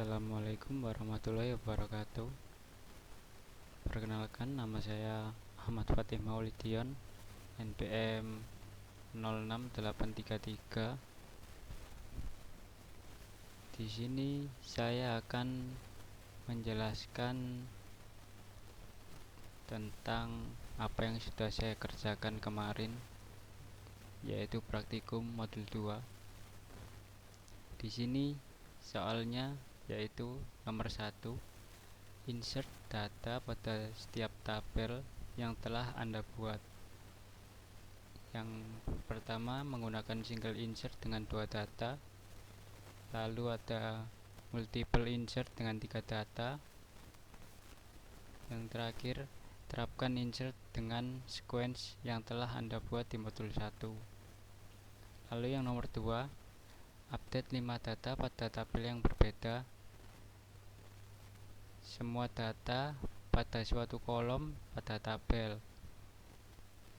Assalamualaikum warahmatullahi wabarakatuh. Perkenalkan, nama saya Ahmad Fatih Maulidion, NPM 06833. Di sini saya akan menjelaskan tentang apa yang sudah saya kerjakan kemarin, yaitu praktikum modul 2. Di sini soalnya yaitu nomor 1, insert data pada setiap tabel yang telah Anda buat. Yang pertama menggunakan single insert dengan 2 data, lalu ada multiple insert dengan 3 data. Yang terakhir, terapkan insert dengan sequence yang telah Anda buat di modul 1. Lalu yang nomor 2, update 5 data pada tabel yang berbeda. Semua data pada suatu kolom pada tabel.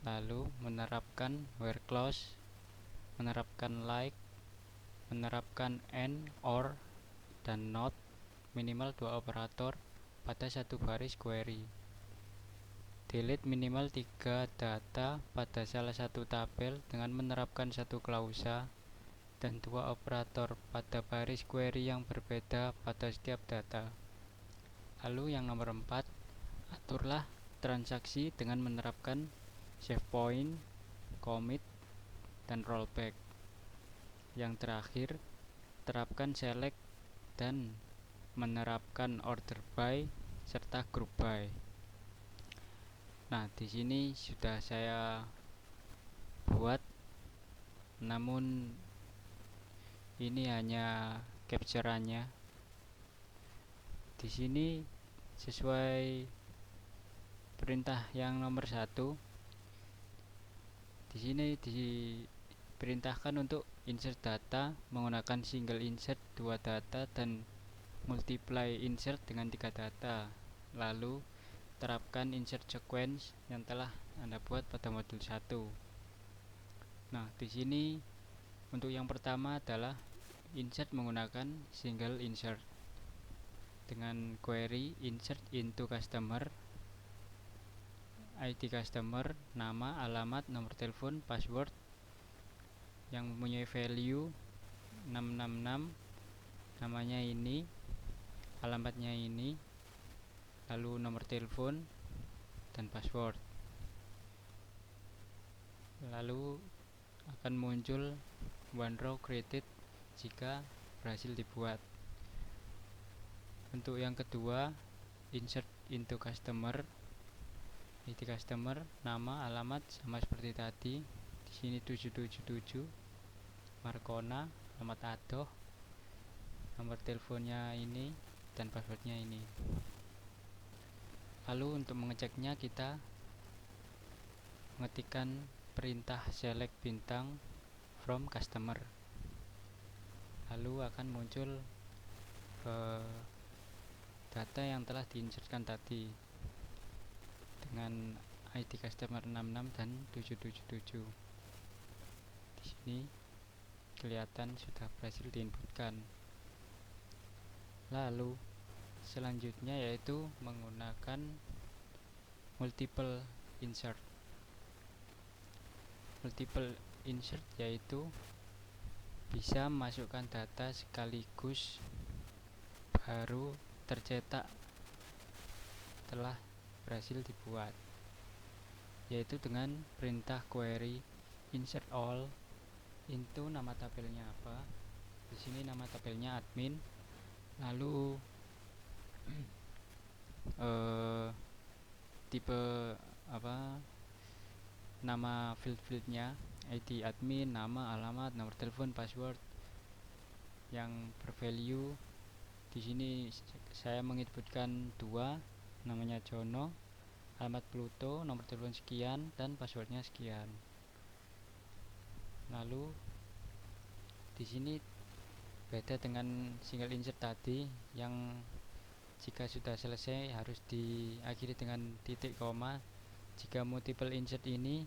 Lalu menerapkan where clause, menerapkan like, menerapkan and, or, dan not, minimal 2 operator pada satu baris query. Delete minimal 3 data pada salah satu tabel dengan menerapkan satu klausa dan 2 operator pada baris query yang berbeda pada setiap data. Lalu yang nomor 4, aturlah transaksi dengan menerapkan save point, commit, dan rollback. Yang terakhir, terapkan select dan menerapkan order by serta group by. Nah, di sini sudah saya buat, namun ini hanya capture-annya. Di sini sesuai perintah yang nomor 1. Di sini diperintahkan untuk insert data menggunakan single insert 2 data dan multiply insert dengan 3 data. Lalu terapkan insert sequence yang telah Anda buat pada modul 1. Nah, di sini untuk yang pertama adalah insert menggunakan single insert dengan query insert into customer, ID customer, nama, alamat, nomor telepon, password yang mempunyai value 666, namanya ini, alamatnya ini, lalu nomor telepon dan password. Lalu akan muncul one row created jika berhasil dibuat. Untuk yang kedua, insert into customer, ID customer, nama, alamat sama seperti tadi. Di sini 777 Markona, alamat adoh, nomor teleponnya ini, dan passwordnya ini. Lalu untuk mengeceknya kita mengetikkan perintah select bintang from customer. Lalu akan muncul data yang telah diinsertkan tadi dengan ID customer 66 dan 777. Di sini kelihatan sudah berhasil diinputkan. Lalu selanjutnya yaitu menggunakan multiple insert. Multiple insert yaitu bisa memasukkan data sekaligus baru tercetak telah berhasil dibuat, yaitu dengan perintah query insert all into nama tabelnya apa. Di sini nama tabelnya admin, lalu tipe nama field-fieldnya, ID admin, nama, alamat, nomor telepon, password yang bervalue. Di sini saya menginputkan 2, namanya Jono, alamat Pluto, nomor telepon sekian, dan passwordnya sekian. Lalu di sini beda dengan single insert tadi yang jika sudah selesai harus diakhiri dengan titik koma. Jika multiple insert ini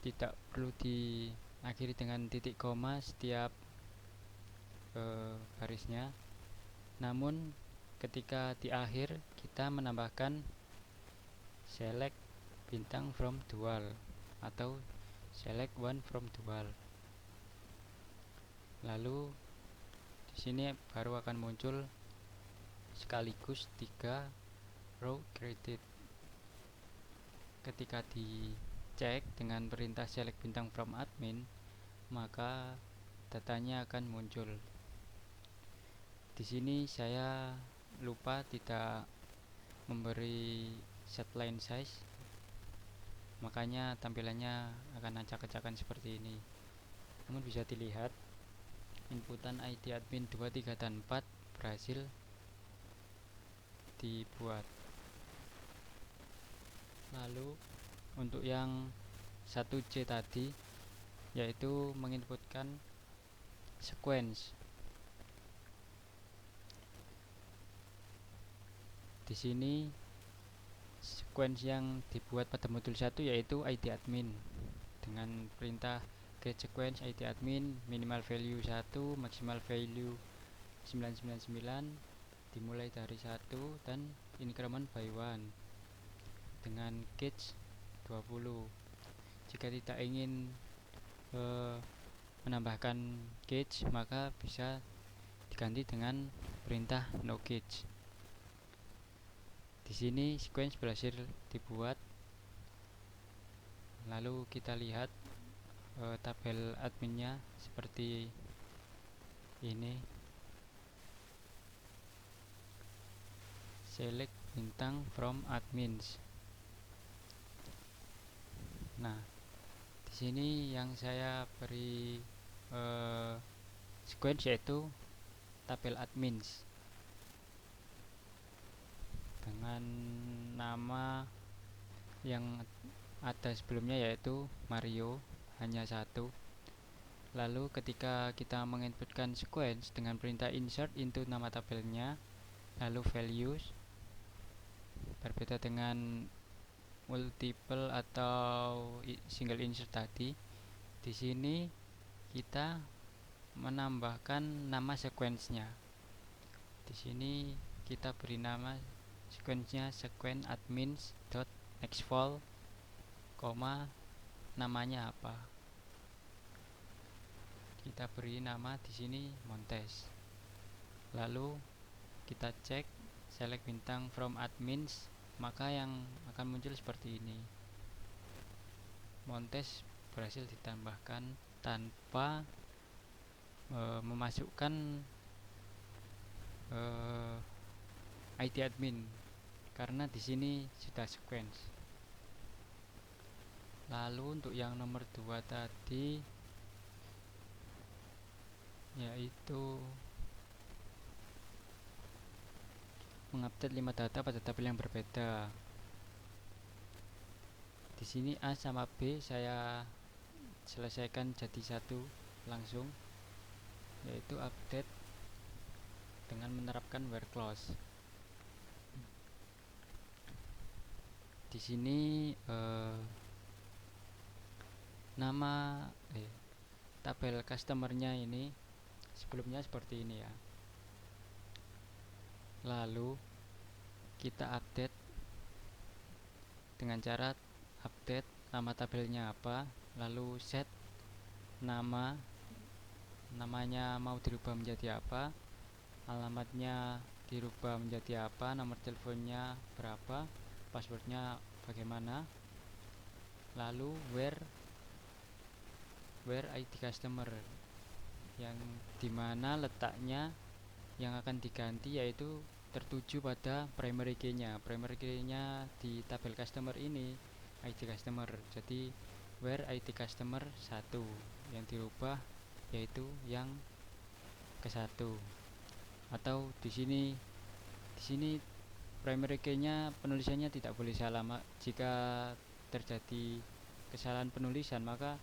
tidak perlu diakhiri dengan titik koma setiap barisnya. Namun ketika di akhir kita menambahkan select bintang from dual atau select one from dual. Lalu di sini baru akan muncul sekaligus 3 row credit. Ketika dicek dengan perintah select bintang from admin, maka datanya akan muncul. Di sini saya lupa tidak memberi set line size, makanya tampilannya akan acak-acakan seperti ini. Namun bisa dilihat inputan ID admin 2, 3, dan 4 berhasil dibuat. Lalu untuk yang 1C tadi, yaitu menginputkan sequence. Di sini sequence yang dibuat pada modul 1 yaitu ID admin dengan perintah get sequence ID admin minimal value 1, maximal value 999, dimulai dari 1 dan increment by 1 dengan gauge 20. Jika tidak ingin menambahkan gauge, maka bisa diganti dengan perintah no gauge. Di sini sequence berhasil dibuat. Lalu kita lihat tabel adminnya seperti ini. Select bintang from admins. Nah, di sini yang saya beri sequence yaitu tabel admins dengan nama yang ada sebelumnya yaitu Mario, hanya satu. Lalu ketika kita menginputkan sequence dengan perintah insert into nama tabelnya, lalu values, berbeda dengan multiple atau single insert tadi. Di sini kita menambahkan nama sequence-nya. Di sini kita beri nama sequence-nya sequence admins.nextfall, namanya apa? Kita beri nama di sini Montes. Lalu kita cek select bintang from admins, maka yang akan muncul seperti ini. Montes berhasil ditambahkan tanpa memasukkan ID admin karena di sini sudah sequence. Lalu untuk yang nomor 2 tadi yaitu mengupdate 5 data pada tabel yang berbeda. Di sini A sama B saya selesaikan jadi satu langsung, yaitu update dengan menerapkan where clause. Di sini nama tabel customernya ini sebelumnya seperti ini ya. Lalu kita update dengan cara update nama tabelnya apa, lalu set namanya mau dirubah menjadi apa, alamatnya dirubah menjadi apa, nomor teleponnya berapa, passwordnya bagaimana, lalu where ID customer, yang dimana letaknya yang akan diganti yaitu tertuju pada primary key-nya. Primary key-nya di tabel customer ini ID customer. Jadi where ID customer 1, yang dirubah yaitu yang ke 1. Atau di sini primary key-nya penulisannya tidak boleh salah. Jika terjadi kesalahan penulisan maka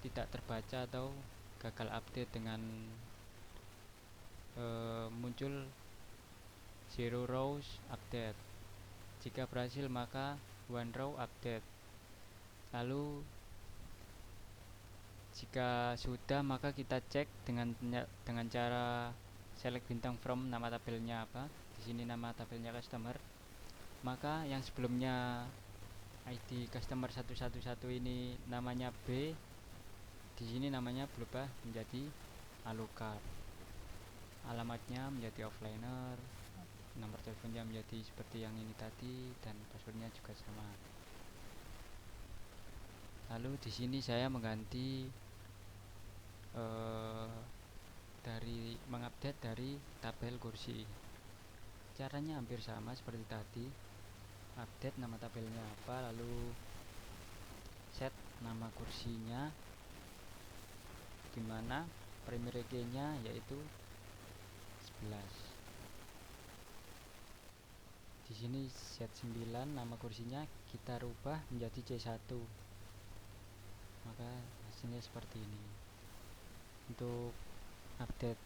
tidak terbaca atau gagal update dengan muncul 0 rows update. Jika berhasil maka 1 row update. Lalu Jika sudah, maka kita cek dengan cara select bintang from nama tabelnya apa. Di sini nama tabelnya customer. Maka yang sebelumnya ID customer 111 ini namanya B, di sini namanya berubah menjadi Alucard. Alamatnya menjadi offliner, nomor teleponnya menjadi seperti yang ini tadi, dan passwordnya juga sama. Lalu di sini saya mengganti mengupdate dari tabel kursi. Caranya hampir sama seperti tadi. Update nama tabelnya apa, lalu set nama kursinya, dimana primary key-nya yaitu 11. Di sini set 9, nama kursinya kita rubah menjadi C1. Maka hasilnya seperti ini. Untuk update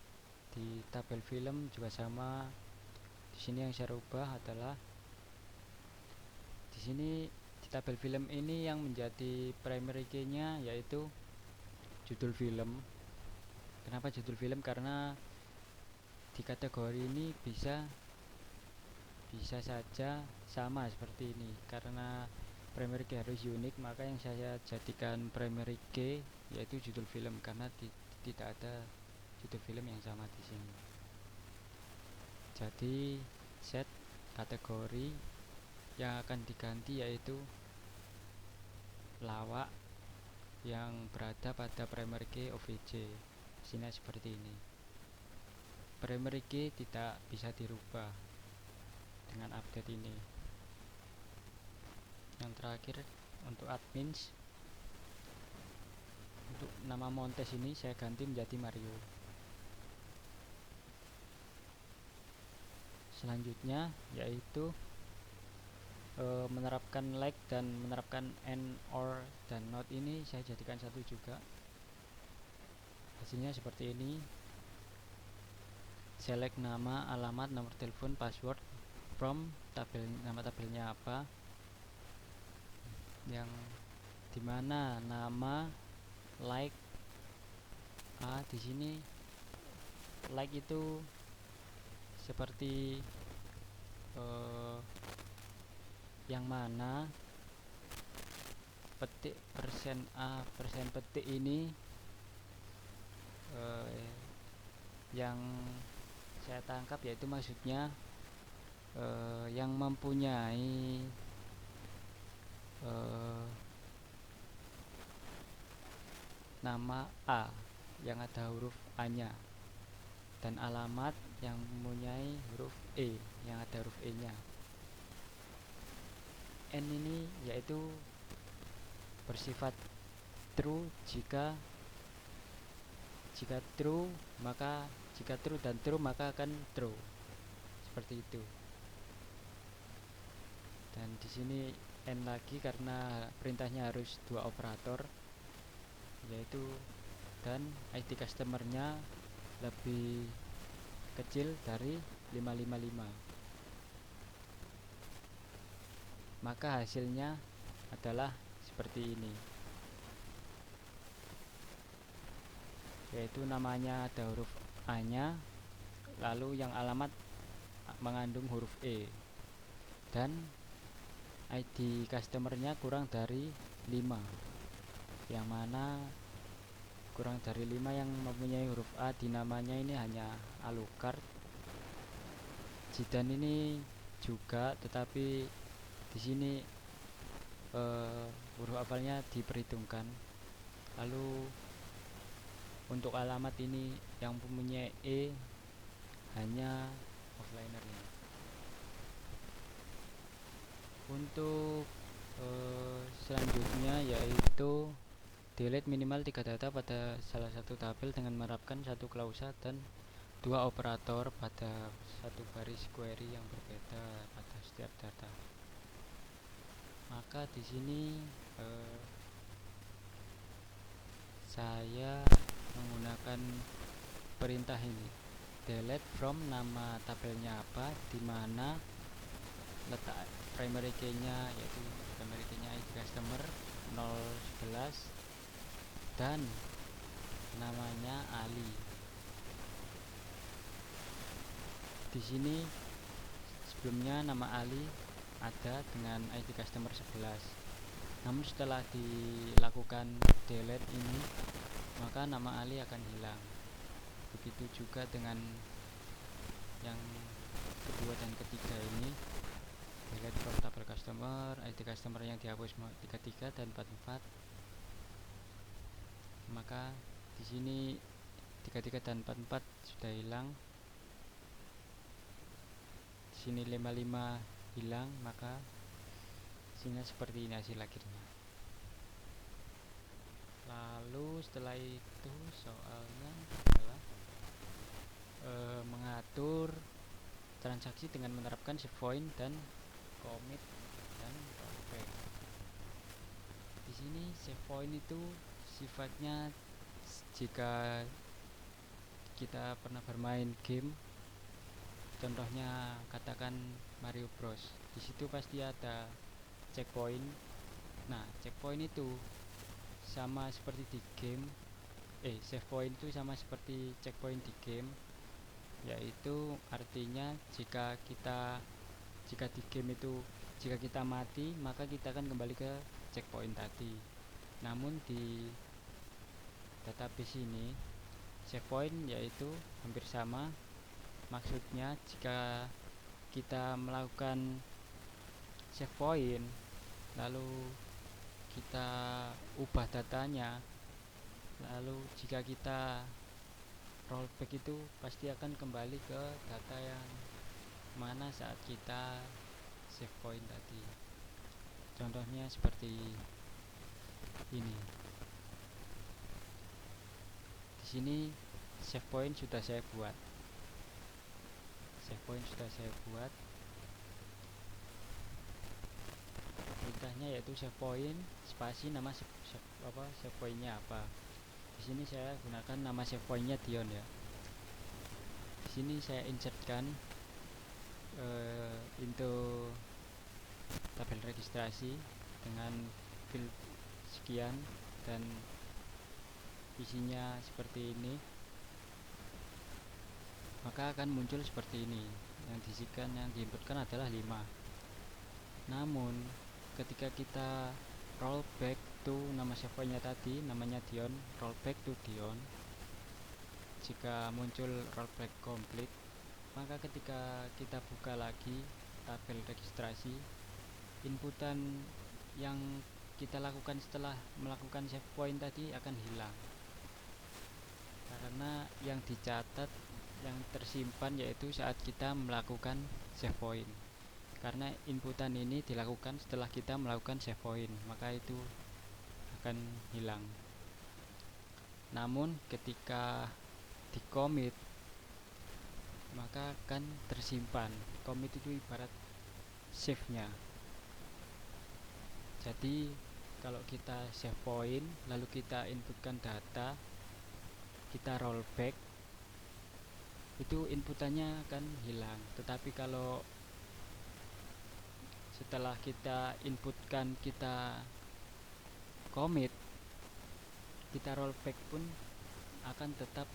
di tabel film juga sama. Di sini yang saya rubah adalah di sini di tabel film ini yang menjadi primary key-nya yaitu judul film. Kenapa judul film? Karena di kategori ini bisa saja sama seperti ini. Karena primary key harus unik, maka yang saya jadikan primary key yaitu judul film, karena tidak ada judul film yang sama di sini. Jadi set kategori yang akan diganti yaitu lawak yang berada pada primary key OVJ. Sini seperti ini. Primary key tidak bisa dirubah dengan update ini. Yang terakhir untuk admins, untuk nama Montes ini saya ganti menjadi Mario. Selanjutnya yaitu menerapkan like dan menerapkan and, or, dan not ini saya jadikan satu juga. Hasilnya seperti ini. Select nama, alamat, nomor telepon, password from nama tabelnya apa, yang dimana nama like di sini like itu seperti yang mana petik persen A persen petik ini yang saya tangkap yaitu maksudnya yang mempunyai nama A yang ada huruf A nya, dan alamat yang mempunyai huruf E yang ada huruf E nya. N ini yaitu bersifat true jika true maka jika true dan true maka akan true, seperti itu. Dan di sini N lagi karena perintahnya harus 2 operator, yaitu dan ID customernya lebih kecil dari 555, maka hasilnya adalah seperti ini, yaitu namanya ada huruf A nya, lalu yang alamat mengandung huruf E, dan ID customernya kurang dari 5, yang mana kurang dari 5 yang mempunyai huruf A di namanya ini hanya Alucard. Jidan ini juga, tetapi di sini huruf hafalnya diperhitungkan. Lalu untuk alamat ini yang mempunyai E hanya offliner ini. Untuk selanjutnya yaitu delete minimal 3 data pada salah satu tabel dengan menerapkan satu klausa dan 2 operator pada satu baris query yang berbeda pada setiap data. Maka di sini saya menggunakan perintah ini, delete from nama tabelnya apa, dimana letak primary key nya yaitu primary key nya ID customer 011, dan namanya Ali. Di sini sebelumnya nama Ali ada dengan ID customer 11. Namun setelah dilakukan delete ini, maka nama Ali akan hilang. Begitu juga dengan yang kedua dan ketiga ini, delete from tabel customer, ID customer yang dihapus 33 dan 44. Maka di sini 33 dan 44 sudah hilang. Di sini 55 hilang, maka hasilnya seperti ini hasil akhirnya. Lalu setelah itu soalnya adalah mengatur transaksi dengan menerapkan save point dan commit dan rollback. Di sini save point itu sifatnya jika kita pernah bermain game, contohnya katakan Mario Bros. Di situ pasti ada checkpoint. Nah, checkpoint itu sama seperti di game. Save point itu sama seperti checkpoint di game, yaitu artinya jika di game itu jika kita mati, maka kita akan kembali ke checkpoint tadi. Namun di database ini save point yaitu hampir sama. Maksudnya jika kita melakukan save point lalu kita ubah datanya, lalu jika kita rollback itu pasti akan kembali ke data yang mana saat kita save point tadi. Contohnya seperti ini. Di sini save point sudah saya buat. Perintahnya yaitu save point spasi nama save pointnya apa. Di sini saya gunakan nama save pointnya Dion ya. Di sini saya insertkan into tabel registrasi dengan field sekian dan isinya seperti ini, maka akan muncul seperti ini. Yang diinputkan adalah 5. Namun ketika kita rollback to nama servernya tadi, namanya Dion, rollback to Dion, jika muncul rollback complete, maka ketika kita buka lagi tabel registrasi, inputan yang kita lakukan setelah melakukan save point tadi akan hilang, karena yang dicatat, yang tersimpan yaitu saat kita melakukan save point. Karena inputan ini dilakukan setelah kita melakukan save point, maka itu akan hilang. Namun ketika di commit, maka akan tersimpan. Commit itu ibarat save-nya. Jadi kalau kita save point lalu kita inputkan data, kita rollback, itu inputannya akan hilang. Tetapi kalau setelah kita inputkan, kita commit, kita rollback pun akan tetap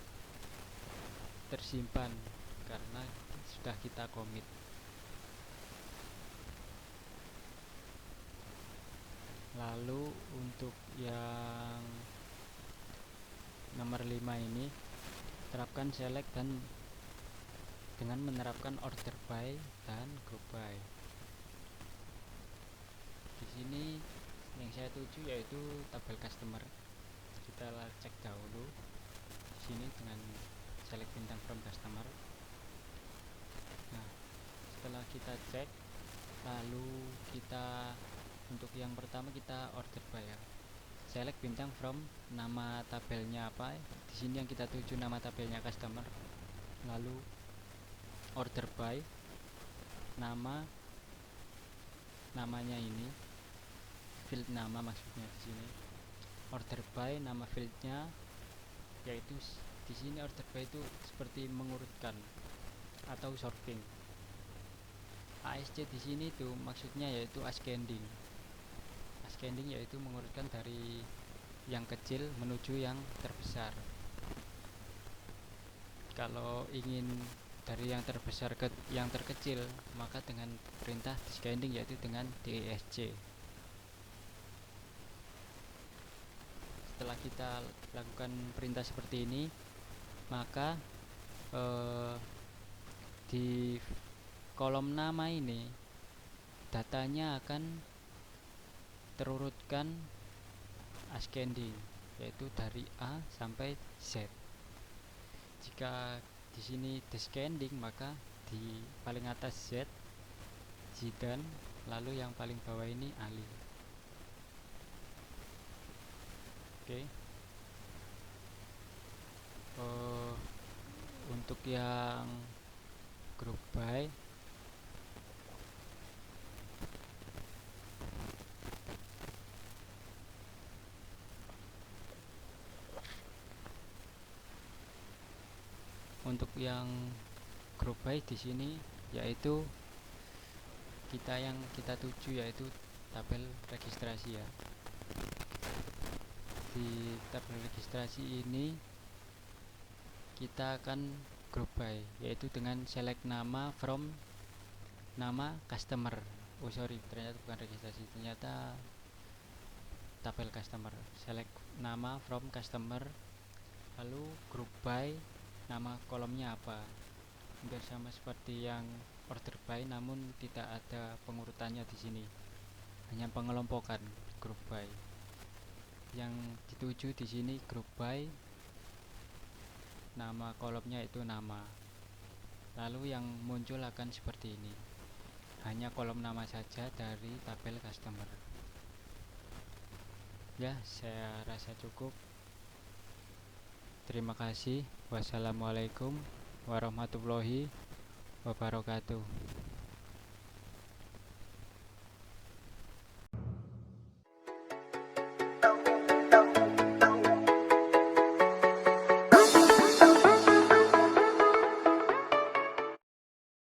tersimpan karena sudah kita commit. Lalu untuk yang nomor 5 ini, terapkan select dan dengan menerapkan order by dan group by. Di sini yang saya tuju yaitu tabel customer. Kita cek dahulu di sini dengan select bintang from customer. Nah, setelah kita cek, lalu kita untuk yang pertama kita order by ya. Select bintang from nama tabelnya apa. Di sini yang kita tuju nama tabelnya customer. Lalu order by namanya ini, field nama maksudnya di sini. Order by nama fieldnya, yaitu di sini order by itu seperti mengurutkan atau sorting. ASC di sini itu maksudnya yaitu ascending. Ascending yaitu mengurutkan dari yang kecil menuju yang terbesar. Kalau ingin dari yang terbesar ke yang terkecil, maka dengan perintah descending, yaitu dengan DESC. Setelah kita lakukan perintah seperti ini, maka di kolom nama ini datanya akan terurutkan ascending, yaitu dari A sampai Z. Jika di sini descending, maka di paling atas Z, Zidan, lalu yang paling bawah ini Ali. Oke. Untuk yang group by, di sini yaitu yang kita tuju yaitu tabel registrasi ya. Di tabel registrasi ini kita akan group by, yaitu dengan select nama from nama customer. Ternyata bukan registrasi, ternyata tabel customer. Select nama from customer, lalu group by nama kolomnya apa. Hampir sama seperti yang order by, namun tidak ada pengurutannya di sini, hanya pengelompokan group by. Yang dituju di sini group by, nama kolomnya itu nama, lalu yang muncul akan seperti ini, hanya kolom nama saja dari tabel customer. Ya, saya rasa cukup. Terima kasih. Wassalamualaikum warahmatullahi wabarakatuh.